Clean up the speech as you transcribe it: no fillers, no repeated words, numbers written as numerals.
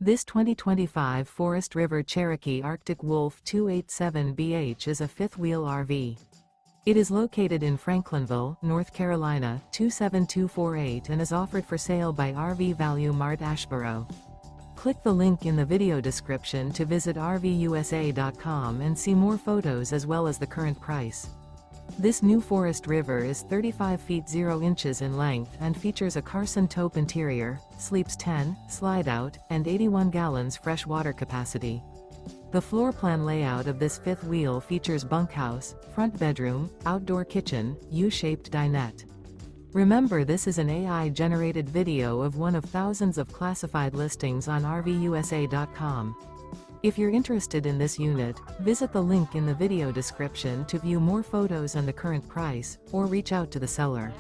This 2025 Forest River Cherokee Arctic Wolf 287BH is a fifth-wheel RV. It is located in Franklinville, North Carolina, 27248 and is offered for sale by RV Value Mart Asheboro. Click the link in the video description to visit RVUSA.com and see more photos as well as the current price. This new Forest River is 35 feet 0 inches in length and features a Carson Taupe interior, sleeps 10, slide-out, and 81 gallons fresh water capacity. The floor plan layout of this fifth wheel features bunkhouse, front bedroom, outdoor kitchen, U-shaped dinette. Remember, this is an AI-generated video of one of thousands of classified listings on RVUSA.com. If you're interested in this unit, visit the link in the video description to view more photos and the current price, or reach out to the seller.